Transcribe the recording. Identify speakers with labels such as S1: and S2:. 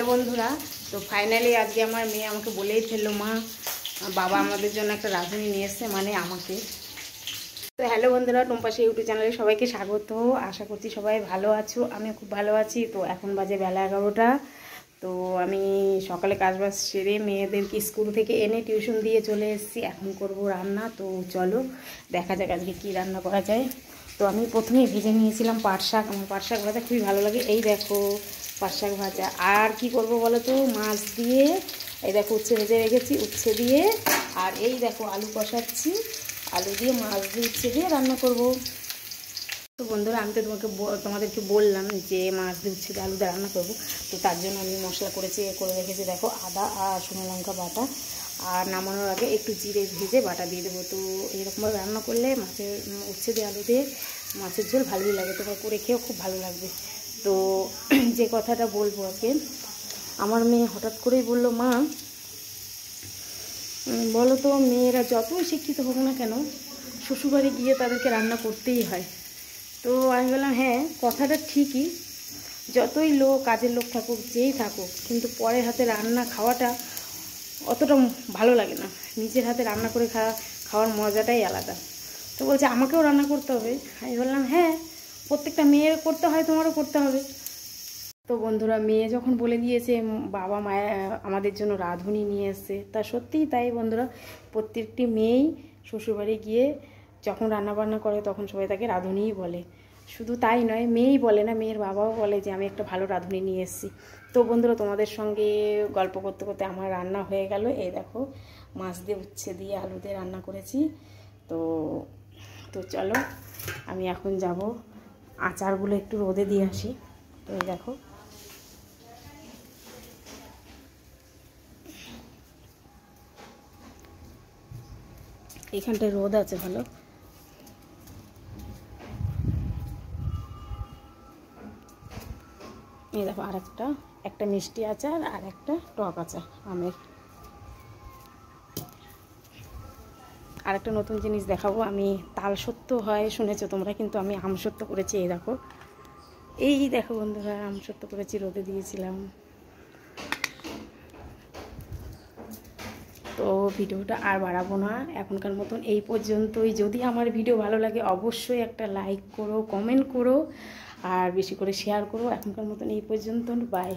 S1: Hello বন্ধুরা, তো finally আজকে আমার মেয়ে আমাকে বলেই ফেললো, মা বাবা আমাদের জন্য একটা রাঁধুনি নিয়ে এসছে, মানে আমাকে। তো হ্যালো বন্ধুরা, টুম্পাসী ইউটিউব চ্যানেলে সবাইকে স্বাগত। আশা করছি সবাই ভালো আছো, আমি খুব ভালো আছি। তো এখন বাজে বেলা 11টা। তো আমি সকালে কাজবাজ সেরে মেয়েদেরকে স্কুল থেকে এনে টিউশন দিয়ে চলে এসেছি। এখন করব রান্না। তো চলো দেখা যাক আজকে কী রান্না করা যায়। তো আমি প্রথমেই ভেজে নিয়েছিলাম পাট শাক। আমার পাট শাক ভাজা খুবই ভালো লাগে। এই দেখো পাট শাক ভাজা। আর কি করব বলো তো, মাছ দিয়ে, এই দেখো উচ্ছে ভেজে রেখেছি, উচ্ছে দিয়ে। আর এই দেখো আলু কষাচ্ছি, আলু দিয়ে মাছ দিয়ে উচ্ছে দিয়ে রান্না করব। তো বন্ধুরা, আমি তো তোমাদেরকে বললাম যে মাছ দিয়ে উচ্ছে দিয়ে আলু দিয়ে রান্না করবো। তো তার জন্য আমি মশলা করে রেখেছি, দেখো আদা আর শুকনো লঙ্কা বাটা। আর নামানোর আগে একটু জিরে ভেজে বাটা দিয়ে দেবো। তো এরকমভাবে রান্না করলে মাছের উচ্ছে দিয়ে আলু দিয়ে মাছের ঝোল ভালোই লাগে, তোমরা করে খেয়েও খুব ভালো লাগবে। তো যে কথাটা বলবো আজকে, আমার মেয়ে হঠাৎ করেই বলল, মা বলো তো, মেয়েরা যতই শিক্ষিত হোক না কেন শ্বশুরবাড়ি গিয়ে তাদেরকে রান্না করতেই হয়। তো আমি বললাম, হ্যাঁ কথাটা ঠিকই, যতই কাজের লোক থাকুক, যেই থাকুক, কিন্তু পরের হাতে রান্না খাওয়াটা অতটা ভালো লাগে না। নিজের হাতে রান্না করে খাওয়ার মজাটাই আলাদা। তো বলছে আমাকেও রান্না করতে হবে। আমি বললাম, হ্যাঁ প্রত্যেকটা মেয়ের করতে হয়, তোমারও করতে হবে। তো বন্ধুরা, মেয়ে যখন বলে দিয়েছে বাবা মায়ের আমাদের জন্য রাঁধুনি নিয়ে এসছে, তা সত্যিই তাই বন্ধুরা। প্রত্যেকটি মেয়েই শ্বশুরবাড়ি গিয়ে যখন রান্নাবান্না করে তখন সবাই তাকে রাঁধুনিই বলে। শুধু তাই নয়, মেয়েই বলে না, মেয়ের বাবাও বলে যে আমি একটা ভালো রাঁধুনি নিয়ে এসেছি। তো বন্ধুরা, তোমাদের সঙ্গে গল্প করতে করতে আমার রান্না হয়ে গেল। এই দেখো মাছ দিয়ে উচ্ছে দিয়ে আলু দিয়ে রান্না করেছি। তো তো চলো আমি এখন যাব আচারগুলো একটু রোদে দিয়ে আসি। তো এই দেখো এখানটায় রোদ আছে ভালো। এই দেখো আর একটা মিষ্টি আচার আর একটা টক আচার আমের। আর একটা নতুন জিনিস দেখাবো, আমি তাল সত্য হয় শুনেছো তোমরা, কিন্তু আমি আম সত্য করেছি। এই দেখো বন্ধুরা, আম সত্য করেছি, রোদে দিয়েছিলাম। তো ভিডিওটা আর বাড়াবো না, এখনকার মতন এই পর্যন্তই। যদি আমার ভিডিও ভালো লাগে অবশ্যই একটা লাইক করো, কমেন্ট করো, আর বেশি করে শেয়ার করো। এখনকার মতন এই পর্যন্ত, বাই।